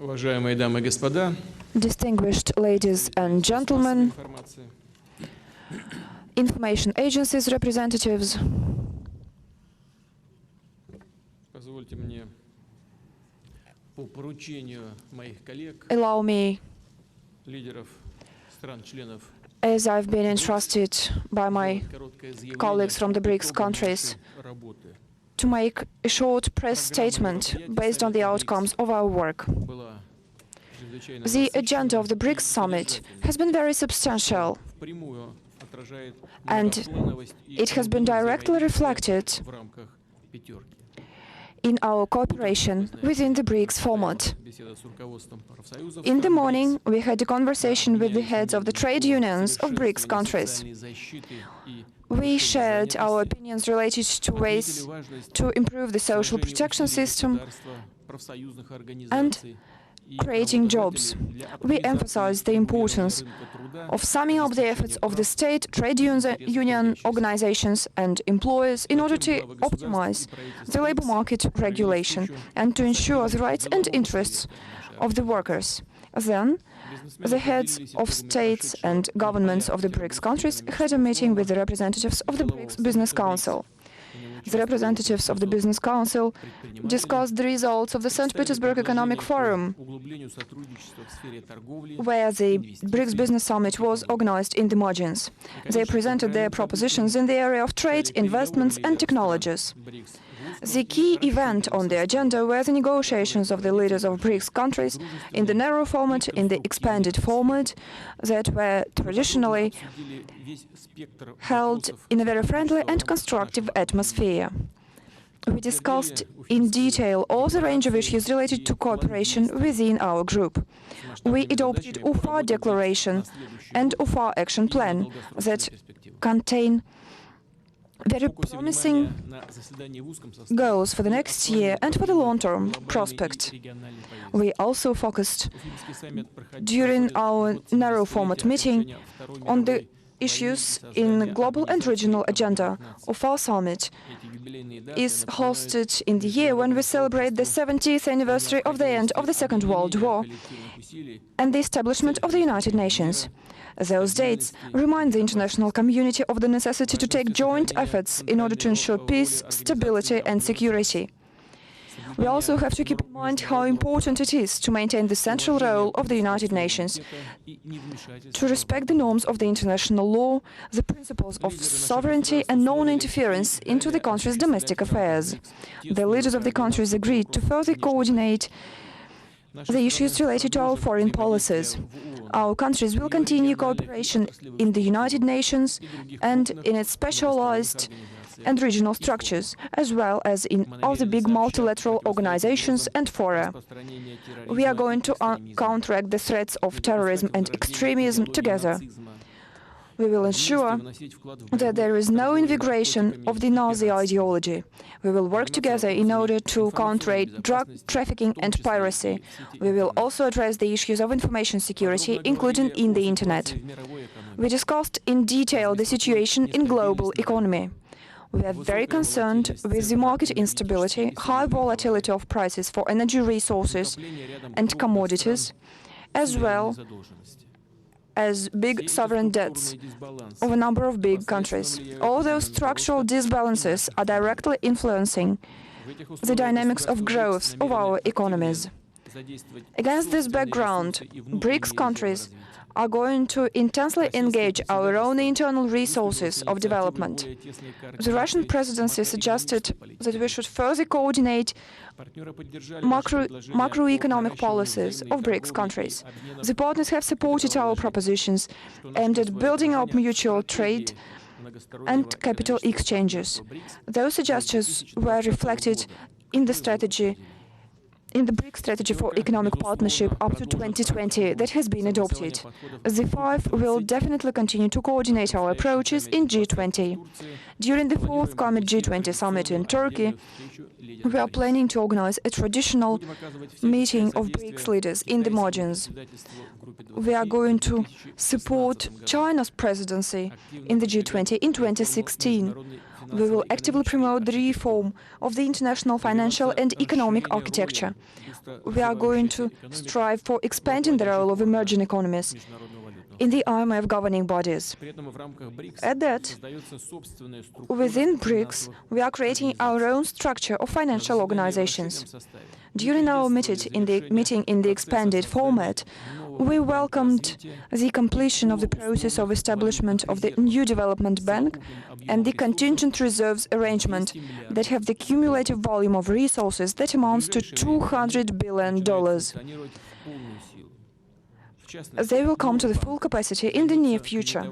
Уважаемые дамы и господа, Distinguished ladies and gentlemen, information agencies representatives, позвольте мне по поручению моих коллег, allow me, лидеров стран-членов, as I've been entrusted by my короткое заявление colleagues from the по BRICS итогам countries, нашей работы. to make a short press statement based on the outcomes of our work. Была чрезвычайно The agenda насыщенна of the BRICS summit has been very substantial, впрямую отражает and многоплановость и it has been directly reflected в рамках пятерки. in our cooperation within the BRICS format. Беседа с руководством профсоюзов In the стран morning, BRICS, we had a conversation with the heads of the trade unions of BRICS совершенствование countries. социальной защиты и We повышение shared our занятости, opinions related to ways отметили важность to improve the social сложения protection усилий system государства, профсоюзных организаций и creating jobs. работодателей для We оптимизации emphasized the регулирования importance рынка труда, of summing up the efforts of the state, trade union organizations and employers in order to optimize the labor market regulation and to ensure the rights and interests of the workers. Then, the heads of states and governments of the BRICS countries had a meeting with the representatives of the BRICS Business Council. The representatives of the Business Council discussed the results of the St. Petersburg Economic Forum, where the BRICS Business Summit was organized in the margins. They presented their propositions in the area of trade, investments and technologies. The key event on the agenda were the negotiations of the leaders of BRICS countries in the narrow format, in the expanded format, that were traditionally held in a very friendly and constructive atmosphere. We discussed in detail all the range of issues related to cooperation within our group. We adopted UFA Declaration and UFA Action Plan that contain very promising goals for the next year and for the long-term prospect. We also focused during our narrow format meeting on the issues in global and regional agenda. UFA Summit is hosted in the year when we celebrate the 70th anniversary of the end of the Second World War and the establishment of the United Nations. Those dates remind the international community of the necessity to take joint efforts in order to ensure peace, stability and security. We also have to keep in mind how important it is to maintain the central role of the United Nations, to respect the norms of the international law, the principles of sovereignty and non-interference into the country's domestic affairs. The leaders of the countries agreed to further coordinate the issues related to our foreign policies. Our countries will continue cooperation in the United Nations and in its specialized and regional structures, as well as in other big multilateral organizations and fora. We are going to counteract the threats of terrorism and extremism together. We will ensure that there is no invigoration of the Nazi ideology. We will work together in order to counter drug trafficking and piracy. We will also address the issues of information security, including in the Internet. We discussed in detail the situation in global economy. We are very concerned with the market instability, high volatility of prices for energy resources and commodities, as well as big sovereign debts of a number of big countries. All those structural disbalances are directly influencing the dynamics of growth of our economies. Against this background, BRICS countries are going to intensely engage our own internal resources of development. The Russian presidency suggested that we should further coordinate macroeconomic policies of BRICS countries. The partners have supported our propositions aimed at building up mutual trade and capital exchanges. Those suggestions were reflected in the BRICS strategy for economic partnership up to 2020 that has been adopted. The five will definitely continue to coordinate our approaches in G20. During the forthcoming G20 summit in Turkey, we are planning to organize a traditional meeting of BRICS leaders in the margins. We are going to support China's presidency in the G20 in 2016. We will actively promote the reform of the international financial and economic architecture. We are going to strive for expanding the role of emerging economies in the IMF governing bodies. At that, within BRICS, we are creating our own structure of financial organizations. During our meeting in the expanded format, we welcomed the completion of the process of establishment of the new development bank and the contingent reserves arrangement that have the cumulative volume of resources that amounts to $200 billion. They will come to the full capacity in the near future.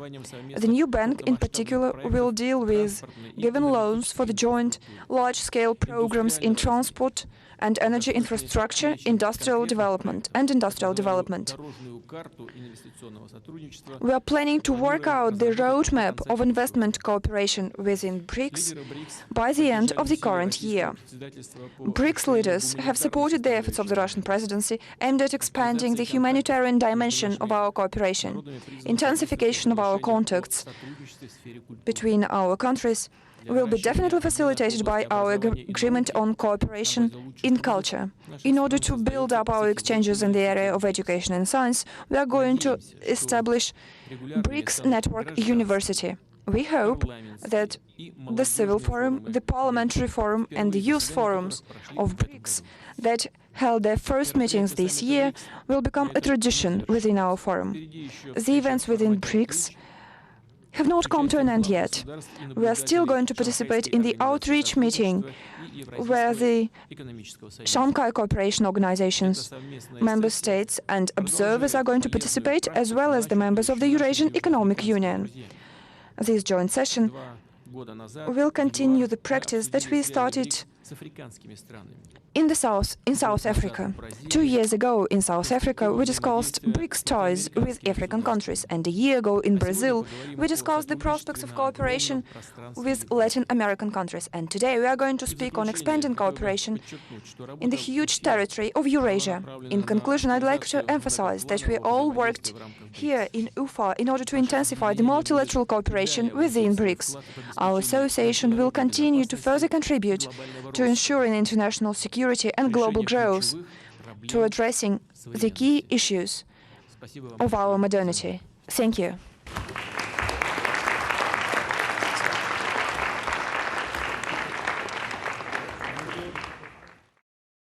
The new bank, in particular, will deal with giving loans for the joint large-scale programs in transport and energy infrastructure, industrial development. We are planning to work out the roadmap of investment cooperation within BRICS by the end of the current year. BRICS leaders have supported the efforts of the Russian presidency aimed at expanding the humanitarian dimension of our cooperation. Intensification of our contacts between our countries will be definitely facilitated by our agreement on cooperation in culture. In order to build up our exchanges in the area of education and science, we are going to establish BRICS Network University. We hope that the Civil Forum, the Parliamentary Forum, and the Youth Forums of BRICS that held their first meetings this year will become a tradition within our forum. The events within BRICS have not come to an end yet. We are still going to participate in the outreach meeting where the Shanghai Cooperation Organization's member states and observers are going to participate, as well as the members of the Eurasian Economic Union. This joint session will continue the practice that we started in South Africa. 2 years ago in South Africa, we discussed BRICS ties with African countries, and a year ago in Brazil, we discussed the prospects of cooperation with Latin American countries. And today we are going to speak on expanding cooperation in the huge territory of Eurasia. In conclusion, I'd like to emphasize that we all worked here in UFA in order to intensify the multilateral cooperation within BRICS. Our association will continue to further contribute to ensuring international security and global growth, to addressing the key issues of our modernity. Thank you.